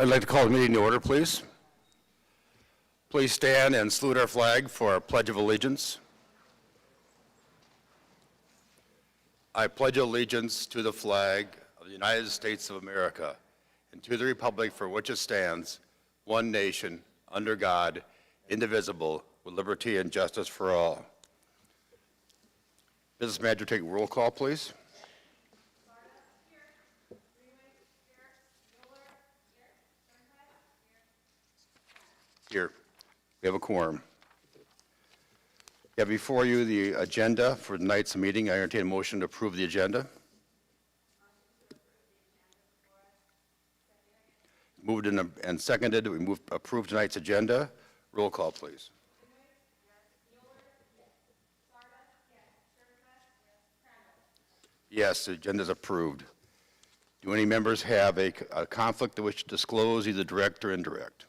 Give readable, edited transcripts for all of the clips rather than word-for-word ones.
I'd like to call the meeting to order, please. Please stand and salute our flag for our Pledge of Allegiance. I pledge allegiance to the flag of the United States of America and to the republic for which it stands, one nation, under God, indivisible, with liberty and justice for all. Business Manager, take roll call, please. Here. We have a quorum. You have before you the agenda for tonight's meeting. I entertain a motion to approve the agenda. Moved and seconded. We approve tonight's agenda. Roll call, please. Yes, the agenda is approved. Do any members have a conflict to which to disclose, either direct or indirect?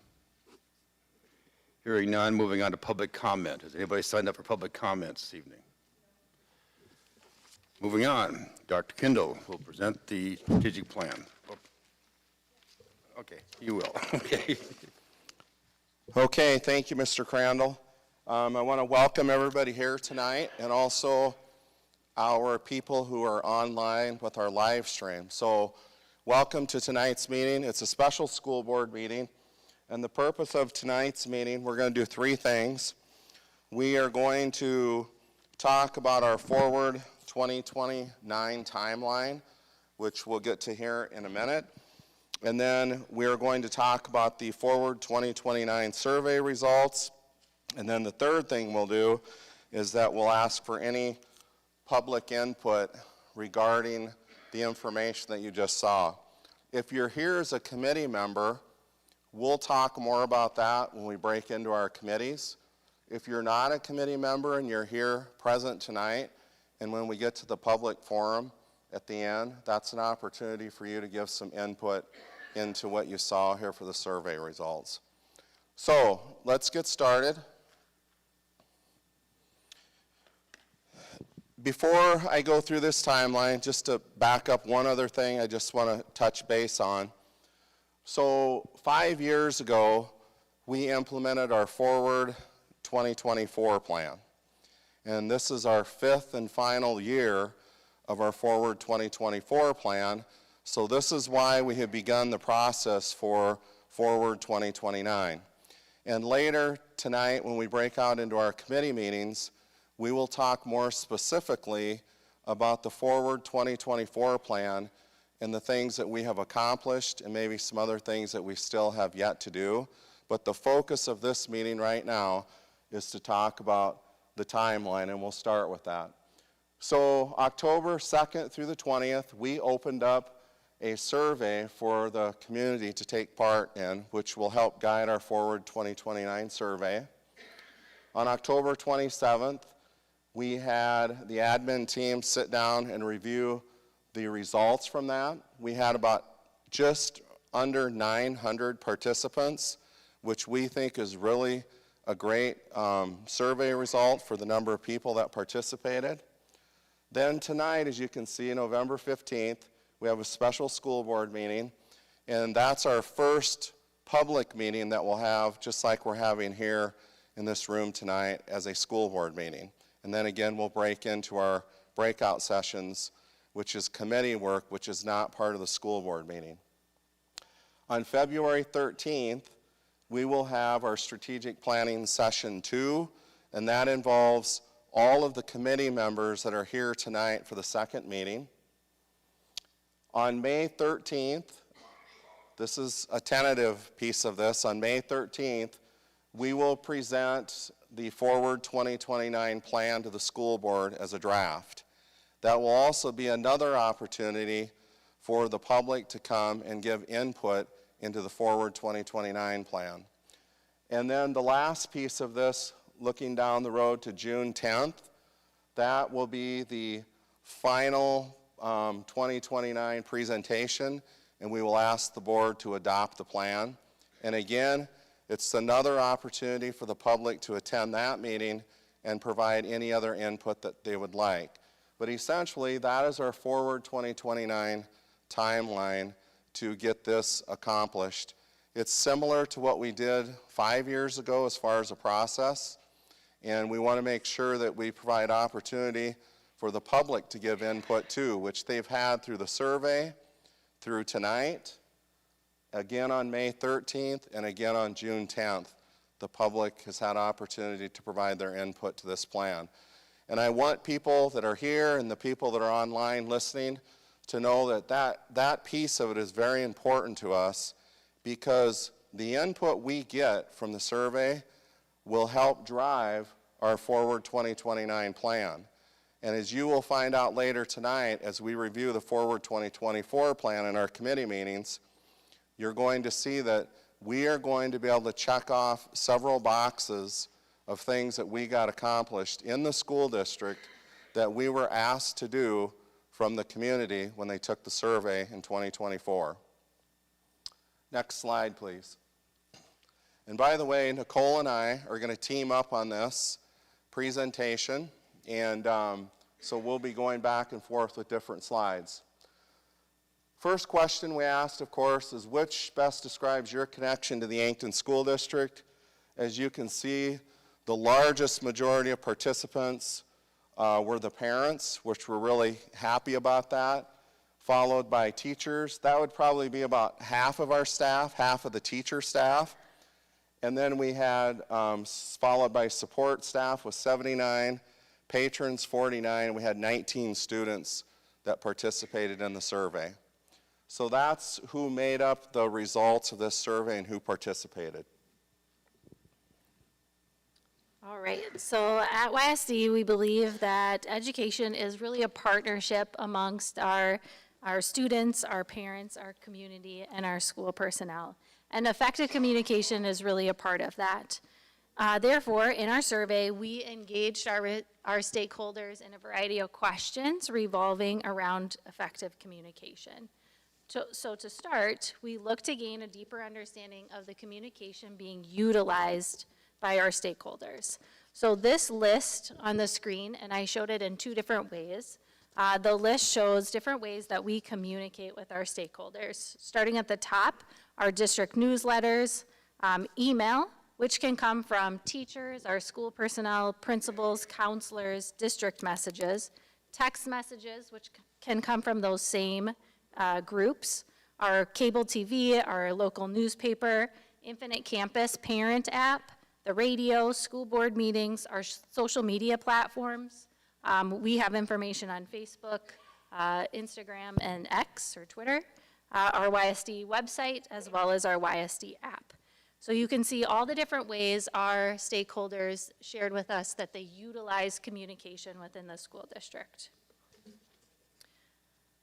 Hearing none, moving on to public comment. Has anybody signed up for public comment this evening? Moving on, Dr. Kindle will present the strategic plan. Okay, you will. Okay. Okay, thank you, Mr. Crandall. I want to welcome everybody here tonight and also our people who are online with our live stream. So welcome to tonight's meeting. It's a special school board meeting. And the purpose of tonight's meeting, we're going to do three things. We are going to talk about our Forward 2029 timeline, which we'll get to here in a minute. And then we are going to talk about the Forward 2029 survey results. And then the third thing we'll do is that we'll ask for any public input regarding the information that you just saw. If you're here as a committee member, we'll talk more about that when we break into our committees. If you're not a committee member and you're here present tonight, and when we get to the public forum at the end, that's an opportunity for you to give some input into what you saw here for the survey results. So let's get started. Before I go through this timeline, just to back up one other thing I just want to touch base on. So 5 years ago, we implemented our Forward 2024 plan. And this is our fifth and final year of our Forward 2024 plan. So this is why we have begun the process for Forward 2029. And later tonight, when we break out into our committee meetings, we will talk more specifically about the Forward 2024 plan and the things that we have accomplished and maybe some other things that we still have yet to do. But the focus of this meeting right now is to talk about the timeline, and we'll start with that. So October 2nd through the 20th, we opened up a survey for the community to take part in, which will help guide our Forward 2029 survey. On October 27th, we had the admin team sit down and review the results from that. We had about just under 900 participants, which we think is really a great survey result for the number of people that participated. Then tonight, as you can see, November 15th, we have a special school board meeting, and that's our first public meeting that we'll have, just like we're having here in this room tonight as a school board meeting. And then again, we'll break into our breakout sessions, which is committee work, which is not part of the school board meeting. On February 13th, we will have our strategic planning session 2, and that involves all of the committee members that are here tonight for the second meeting. On May 13th, this is a tentative piece of this, on May 13th, we will present the Forward 2029 plan to the school board as a draft. That will also be another opportunity for the public to come and give input into the Forward 2029 plan. And then the last piece of this, looking down the road to June 10th, that will be the final 2029 presentation, and we will ask the board to adopt the plan. And again, it's another opportunity for the public to attend that meeting and provide any other input that they would like. But essentially, that is our Forward 2029 timeline to get this accomplished. It's similar to what we did 5 years ago as far as a process, and we want to make sure that we provide opportunity for the public to give input too, which they've had through the survey, through tonight, again on May 13th, and again on June 10th. The public has had opportunity to provide their input to this plan. And I want people that are here and the people that are online listening to know that that piece of it is very important to us, because the input we get from the survey will help drive our Forward 2029 plan. And as you will find out later tonight, as we review the Forward 2024 plan in our committee meetings, you're going to see that we are going to be able to check off several boxes of things that we got accomplished in the school district that we were asked to do from the community when they took the survey in 2024. Next slide, please. And by the way, Nicole and I are going to team up on this presentation, and so we'll be going back and forth with different slides. First question we asked, of course, is which best describes your connection to the Yankton School District? As you can see, the largest majority of participants were the parents, which we're really happy about that, followed by teachers. That would probably be about half of our staff, half of the teacher staff. And then we had followed by support staff with 79, patrons 49, and we had 19 students that participated in the survey. So that's who made up the results of this survey and who participated. All right, so at YSD, we believe that education is really a partnership amongst our students, our parents, our community, and our school personnel. And effective communication is really a part of that. Therefore, in our survey, we engaged our stakeholders in a variety of questions revolving around effective communication. So to start, we look to gain a deeper understanding of the communication being utilized by our stakeholders. So this list on the screen, and I showed it in two different ways, the list shows different ways that we communicate with our stakeholders. Starting at the top, our district newsletters, email, which can come from teachers, our school personnel, principals, counselors, district messages, text messages, which can come from those same groups, our cable TV, our local newspaper, Infinite Campus parent app, the radio, school board meetings, our social media platforms. We have information on Facebook, Instagram, and X, or Twitter, our YSD website, as well as our YSD app. So you can see all the different ways our stakeholders shared with us that they utilize communication within the school district.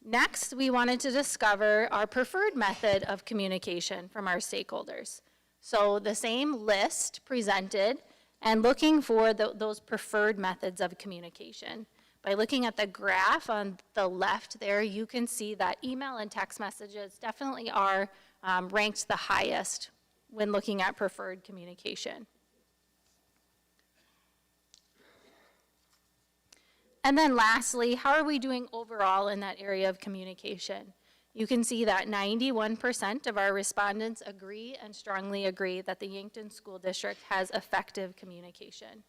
Next, we wanted to discover our preferred method of communication from our stakeholders. So the same list presented and looking for those preferred methods of communication. By looking at the graph on the left there, you can see that email and text messages definitely are ranked the highest when looking at preferred communication. And then lastly, how are we doing overall in that area of communication? You can see that 91% of our respondents agree and strongly agree that the Yankton School District has effective communication.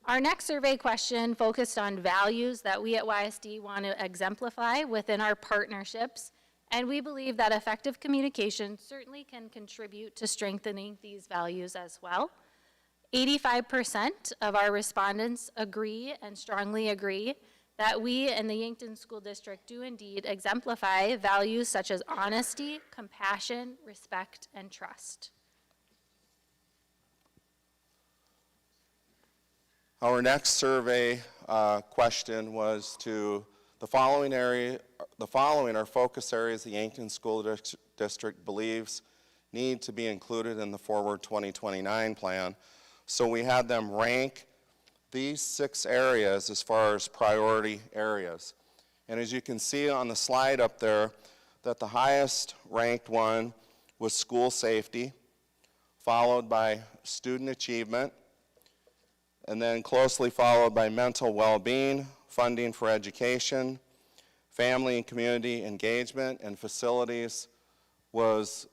Our next survey question focused on values that we at YSD want to exemplify within our partnerships, and we believe that effective communication certainly can contribute to strengthening these values as well. 85% of our respondents agree and strongly agree that we in the Yankton School District do indeed exemplify values such as honesty, compassion, respect, and trust. Our next survey question was to the following are focus areas the Yankton School District believes need to be included in the Forward 2029 plan. So we had them rank these 6 areas as far as priority areas. And as you can see on the slide up there, that the highest ranked one was school safety, followed by student achievement, and then closely followed by mental well-being, funding for education, family and community engagement, and facilities was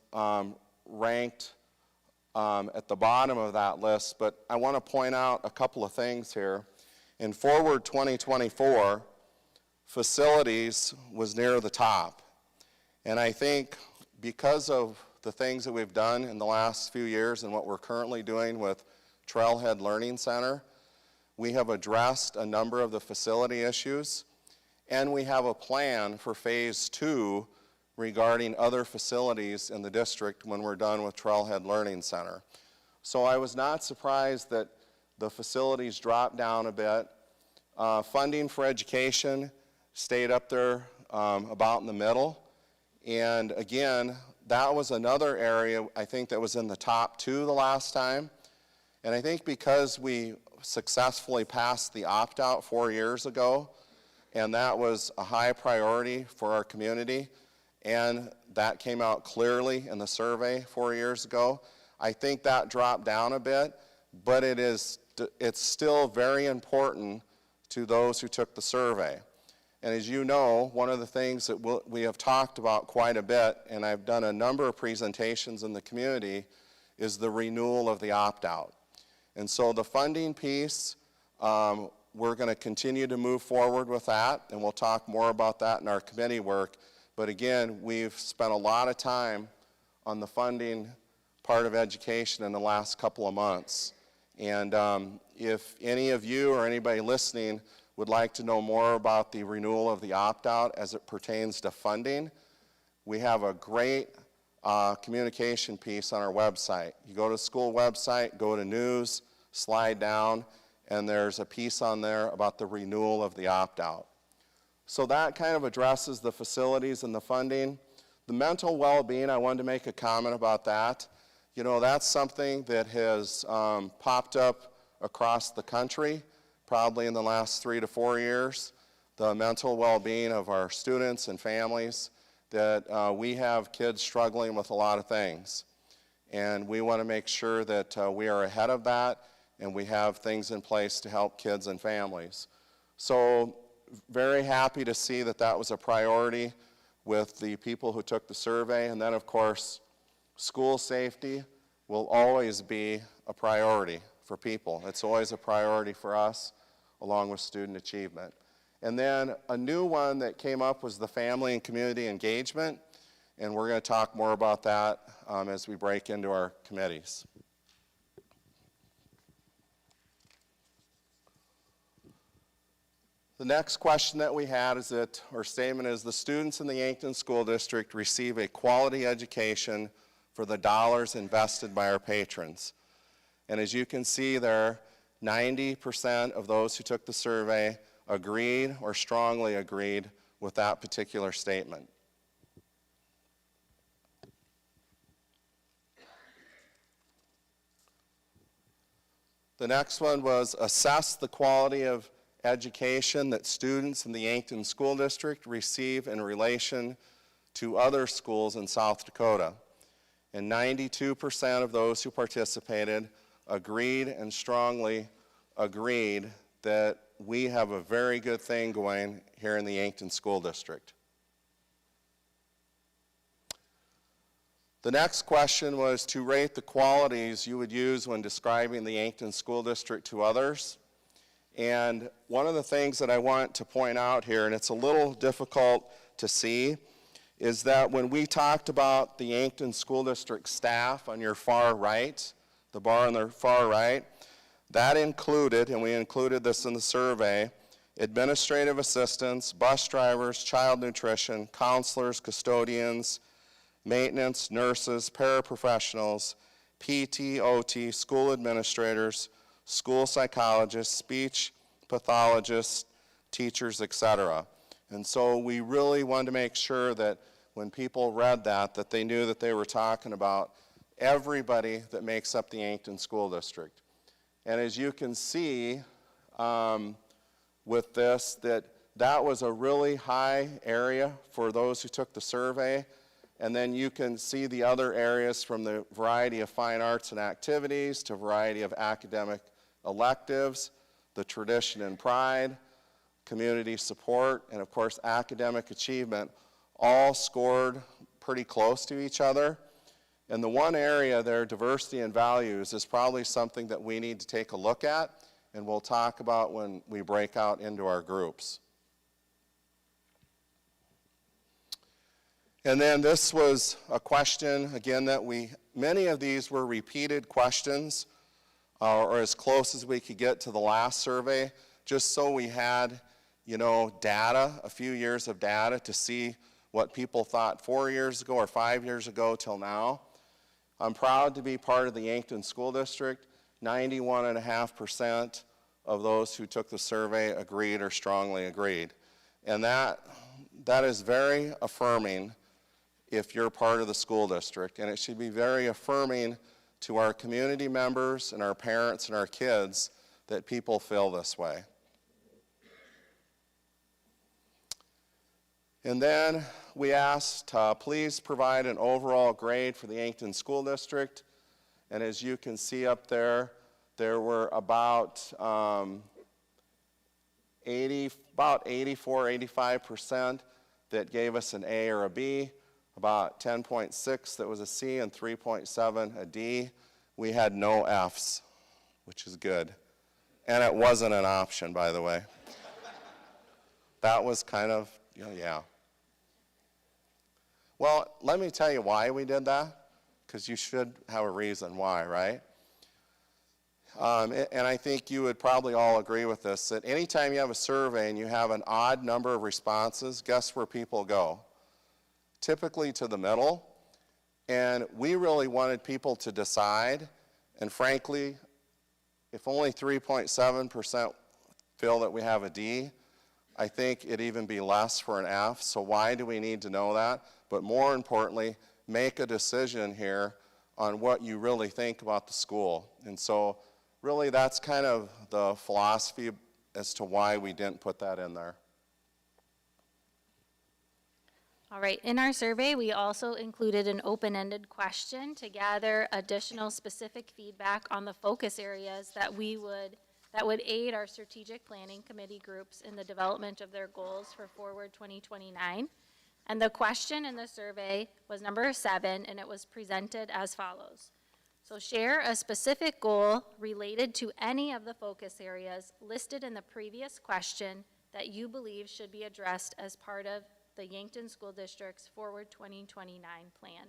ranked at the bottom of that list. But I want to point out a couple of things here. In Forward 2024, facilities was near the top. And I think because of the things that we've done in the last few years and what we're currently doing with Trailhead Learning Center, we have addressed a number of the facility issues, and we have a plan for phase 2 regarding other facilities in the district when we're done with Trailhead Learning Center. So I was not surprised that the facilities dropped down a bit. Funding for education stayed up there about in the middle. And again, that was another area I think that was in the top 2 the last time. And I think because we successfully passed the opt-out 4 years ago, and that was a high priority for our community, and that came out clearly in the survey 4 years ago, I think that dropped down a bit, but it's still very important to those who took the survey. And as you know, one of the things that we have talked about quite a bit, and I've done a number of presentations in the community, is the renewal of the opt-out. And so the funding piece, we're going to continue to move forward with that, and we'll talk more about that in our committee work. But again, we've spent a lot of time on the funding part of education in the last couple of months. And if any of you or anybody listening would like to know more about the renewal of the opt-out as it pertains to funding, we have a great communication piece on our website. You go to the school website, go to news, slide down, and there's a piece on there about the renewal of the opt-out. So that kind of addresses the facilities and the funding. The mental well-being, I wanted to make a comment about that. You know, that's something that has popped up across the country, probably in the last 3 to 4 years. The mental well-being of our students and families, that we have kids struggling with a lot of things. And we want to make sure that we are ahead of that and we have things in place to help kids and families. So very happy to see that that was a priority with the people who took the survey. And then, of course, school safety will always be a priority for people. It's always a priority for us, along with student achievement. And then a new one that came up was the family and community engagement, and we're going to talk more about that as we break into our committees. The next question that we had is or statement is, the students in the Yankton School District receive a quality education for the dollars invested by our patrons. And as you can see there, 90% of those who took the survey agreed or strongly agreed with that particular statement. The next one was assess the quality of education that students in the Yankton School District receive in relation to other schools in South Dakota. And 92% of those who participated agreed and strongly agreed that we have a very good thing going here in the Yankton School District. The next question was to rate the qualities you would use when describing the Yankton School District to others. And one of the things that I want to point out here, and it's a little difficult to see, is that when we talked about the Yankton School District staff on your far right, the bar on the far right, that included, and we included this in the survey, administrative assistants, bus drivers, child nutrition, counselors, custodians, maintenance, nurses, paraprofessionals, PT, OT, school administrators, school psychologists, speech pathologists, teachers, etc. And so we really wanted to make sure that when people read that they knew that they were talking about everybody that makes up the Yankton School District. And as you can see with this, that was a really high area for those who took the survey. And then you can see the other areas from the variety of fine arts and activities to variety of academic electives, the tradition and pride, community support, and of course academic achievement, all scored pretty close to each other. And the one area there, diversity and values, is probably something that we need to take a look at, and we'll talk about when we break out into our groups. And then this was a question, again, that many of these were repeated questions, or as close as we could get to the last survey, just so we had, data, a few years of data to see what people thought 4 years ago or 5 years ago till now. I'm proud to be part of the Yankton School District. 91.5% of those who took the survey agreed or strongly agreed. And that is very affirming if you're part of the school district, and it should be very affirming to our community members and our parents and our kids that people feel this way. And then we asked, please provide an overall grade for the Yankton School District. And as you can see up there, there were about 84-85% that gave us an A or a B, about 10.6 that was a C, and 3.7 a D. We had no Fs, which is good. And it wasn't an option, by the way. That was kind of, yeah. Well, let me tell you why we did that, because you should have a reason why, right? And I think you would probably all agree with this, that anytime you have a survey and you have an odd number of responses, guess where people go? Typically to the middle. And we really wanted people to decide, and frankly, if only 3.7% feel that we have a D, I think it'd even be less for an F, so why do we need to know that? But more importantly, make a decision here on what you really think about the school. And so really that's kind of the philosophy as to why we didn't put that in there. All right, in our survey, we also included an open-ended question to gather additional specific feedback on the focus areas that would aid our strategic planning committee groups in the development of their goals for Forward 2029. And the question in the survey was number 7, and it was presented as follows. So share a specific goal related to any of the focus areas listed in the previous question that you believe should be addressed as part of the Yankton School District's Forward 2029 plan.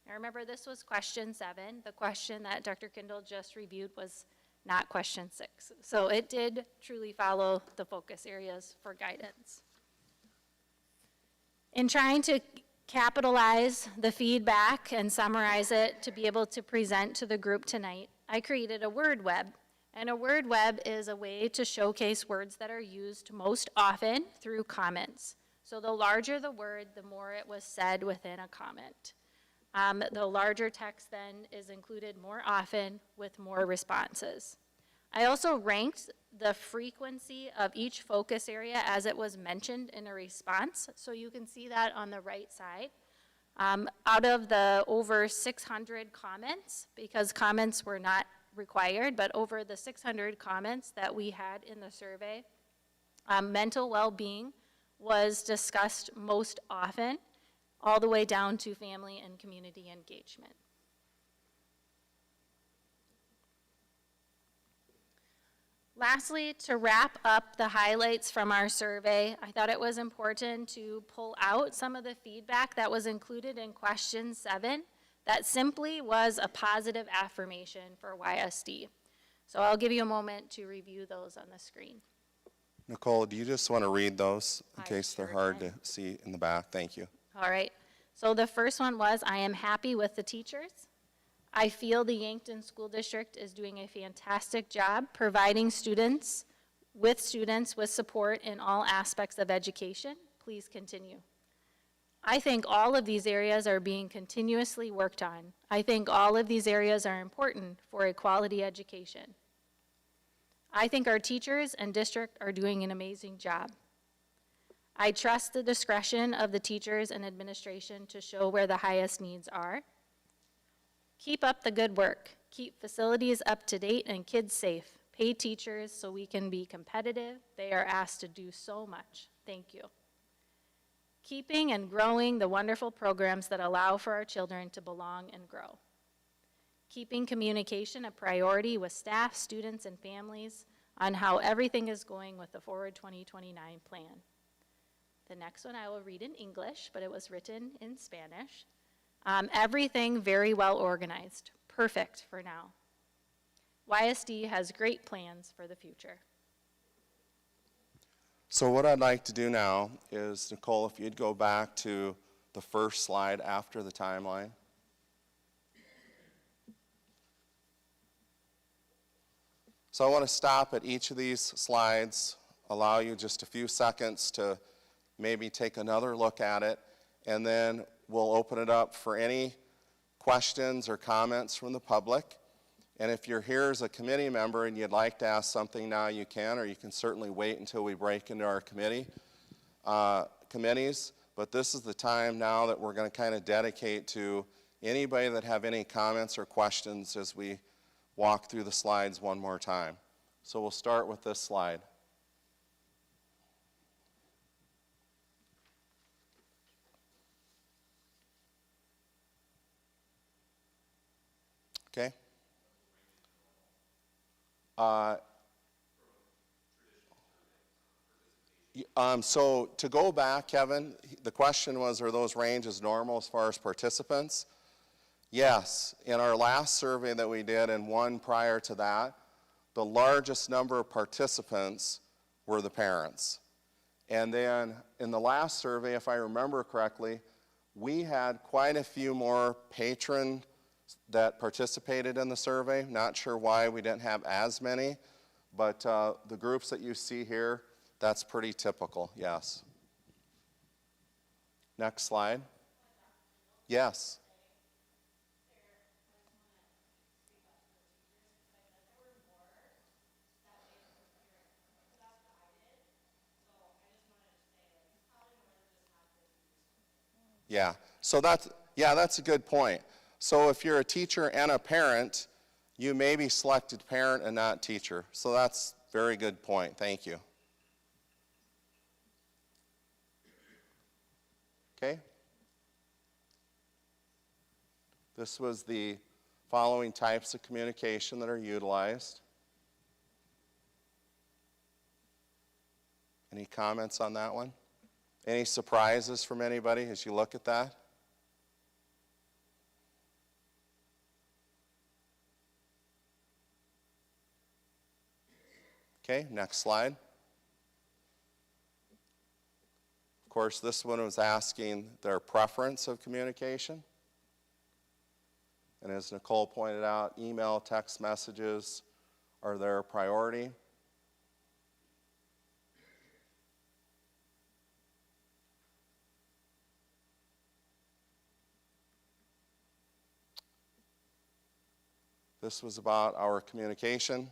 Now remember, this was question 7. The question that Dr. Kindle just reviewed was not question 6. So it did truly follow the focus areas for guidance. In trying to capitalize the feedback and summarize it to be able to present to the group tonight, I created a word web. And a word web is a way to showcase words that are used most often through comments. So the larger the word, the more it was said within a comment. The larger text then is included more often with more responses. I also ranked the frequency of each focus area as it was mentioned in a response. So you can see that on the right side. Out of the over 600 comments, because comments were not required, but over the 600 comments that we had in the survey, mental well-being was discussed most often, all the way down to family and community engagement. Lastly, to wrap up the highlights from our survey, I thought it was important to pull out some of the feedback that was included in question 7 that simply was a positive affirmation for YSD. So I'll give you a moment to review those on the screen. Nicole, do you just want to read those in I case they're sure hard can. to see in the back? Thank you. All right. So the first one was, I am happy with the teachers. I feel the Yankton School District is doing a fantastic job providing students with support in all aspects of education. Please continue. I think all of these areas are being continuously worked on. I think all of these areas are important for a quality education. I think our teachers and district are doing an amazing job. I trust the discretion of the teachers and administration to show where the highest needs are. Keep up the good work. Keep facilities up to date and kids safe. Pay teachers so we can be competitive. They are asked to do so much. Thank you. Keeping and growing the wonderful programs that allow for our children to belong and grow. Keeping communication a priority with staff, students, and families on how everything is going with the Forward 2029 plan. The next one I will read in English, but it was written in Spanish. Everything very well organized. Perfect for now. YSD has great plans for the future. So what I'd like to do now is, Nicole, if you'd go back to the first slide after the timeline. So I want to stop at each of these slides, allow you just a few seconds to maybe take another look at it, and then we'll open it up for any questions or comments from the public. And if you're here as a committee member and you'd like to ask something now, you can, or you can certainly wait until we break into our committees. But this is the time now that we're going to kind of dedicate to anybody that have any comments or questions as we walk through the slides one more time. So we'll start with this slide. Okay. So to go back, Kevin, the question was, are those ranges normal as far as participants? Yes. In our last survey that we did and one prior to that, the largest number of participants were the parents. And then in the last survey, if I remember correctly, we had quite a few more patrons that participated in the survey. Not sure why we didn't have as many, but the groups that you see here, that's pretty typical, yes. Next slide. Yes. That's a good point. So if you're a teacher and a parent, you may be selected parent and not teacher. So that's a very good point. Thank you. Okay. This was the following types of communication that are utilized. Any comments on that one? Any surprises from anybody as you look at that? Okay, next slide. Of course, this one was asking their preference of communication. And as Nicole pointed out, email, text messages are their priority. This was about our communication.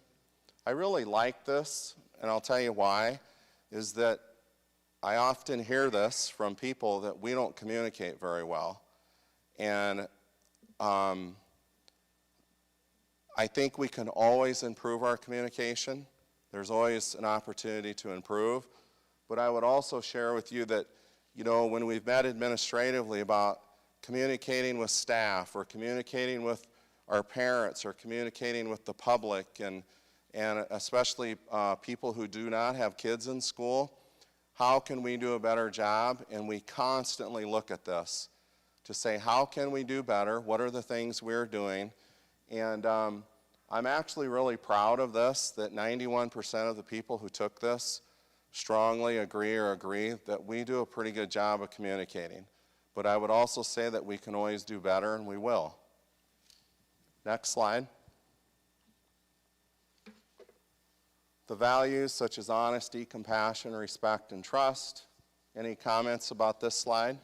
I really like this, and I'll tell you why, is that I often hear this from people that we don't communicate very well. And I think we can always improve our communication. There's always an opportunity to improve. But I would also share with you that, when we've met administratively about communicating with staff or communicating with our parents or communicating with the public and especially people who do not have kids in school, how can we do a better job? And we constantly look at this to say, how can we do better? What are the things we're doing? And I'm actually really proud of this, that 91% of the people who took this strongly agree that we do a pretty good job of communicating. But I would also say that we can always do better, and we will. Next slide. The values such as honesty, compassion, respect, and trust. Any comments about this slide?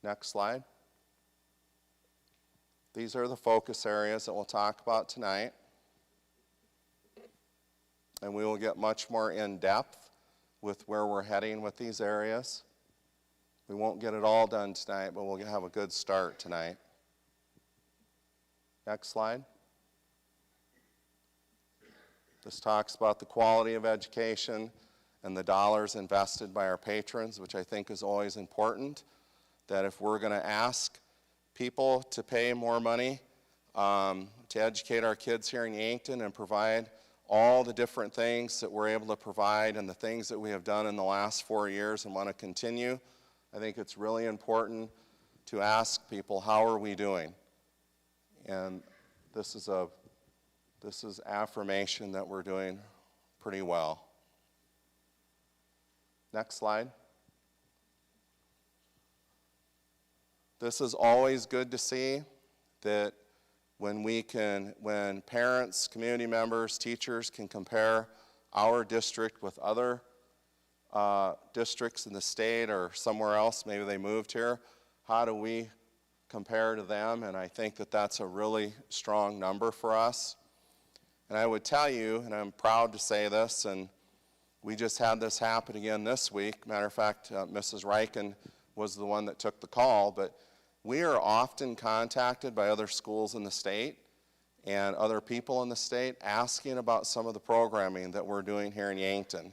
Next slide. These are the focus areas that we'll talk about tonight. And we will get much more in depth with where we're heading with these areas. We won't get it all done tonight, but we'll have a good start tonight. Next slide. This talks about the quality of education and the dollars invested by our patrons, which I think is always important, that if we're going to ask people to pay more money to educate our kids here in Yankton and provide all the different things that we're able to provide and the things that we have done in the last 4 years and want to continue, I think it's really important to ask people, how are we doing? And this is affirmation that we're doing pretty well. Next slide. This is always good to see, that when parents, community members, teachers can compare our district with other districts in the state or somewhere else, maybe they moved here, how do we compare to them? And I think that that's a really strong number for us. And I would tell you, and I'm proud to say this, and we just had this happen again this week. Matter of fact, Mrs. Reichen was the one that took the call, but we are often contacted by other schools in the state and other people in the state asking about some of the programming that we're doing here in Yankton.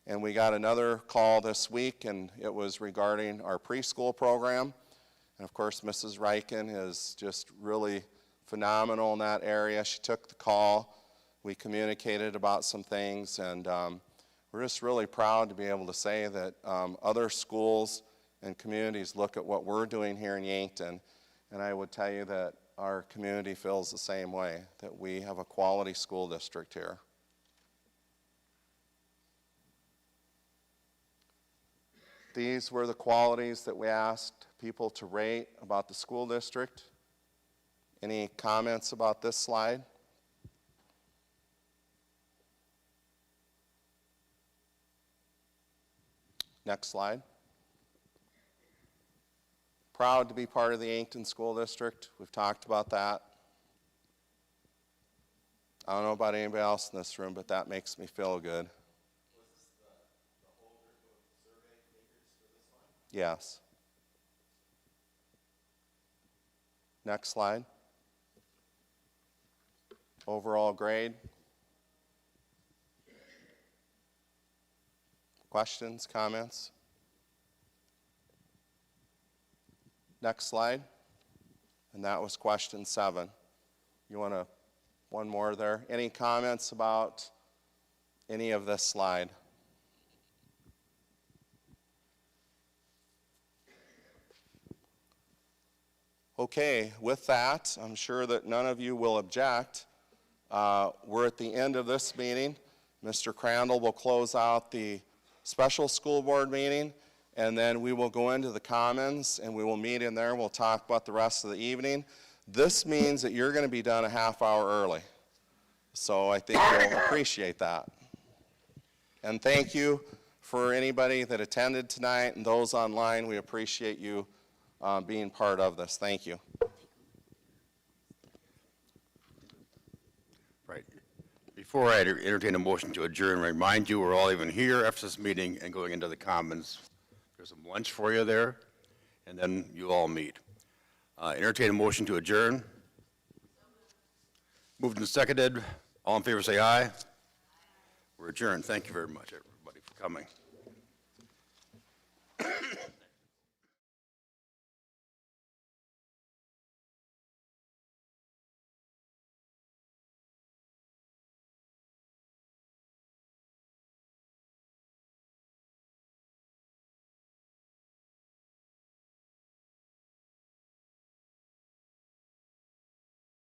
And we got another call this week, and it was regarding our preschool program. And of course, Mrs. Reichen is just really phenomenal in that area. She took the call. We communicated about some things, and we're just really proud to be able to say that other schools and communities look at what we're doing here in Yankton, and I would tell you that our community feels the same way, that we have a quality school district here. These were the qualities that we asked people to rate about the school district. Any comments about this slide? Next slide. Proud to be part of the Yankton School District. We've talked about that. I don't know about anybody else in this room, but that makes me feel good. Was this the whole group of survey takers for this one? Yes. Next slide. Overall grade. Questions, comments? Next slide. And that was question 7. You want one more there? Any comments about any of this slide? Okay, with that, I'm sure that none of you will object. We're at the end of this meeting. Mr. Crandall will close out the special school board meeting, and then we will go into the commons, and we will meet in there, and we'll talk about the rest of the evening. This means that you're going to be done a half hour early. So I think you'll appreciate that. And thank you for anybody that attended tonight, and those online. We appreciate you being part of this. Thank you. Right. Before I entertain a motion to adjourn, remind you we're all even here after this meeting and going into the commons. There's some lunch for you there, and then you all meet. Entertain a motion to adjourn. Moved and seconded. All in favor say aye. We're adjourned. Thank you very much, everybody, for coming.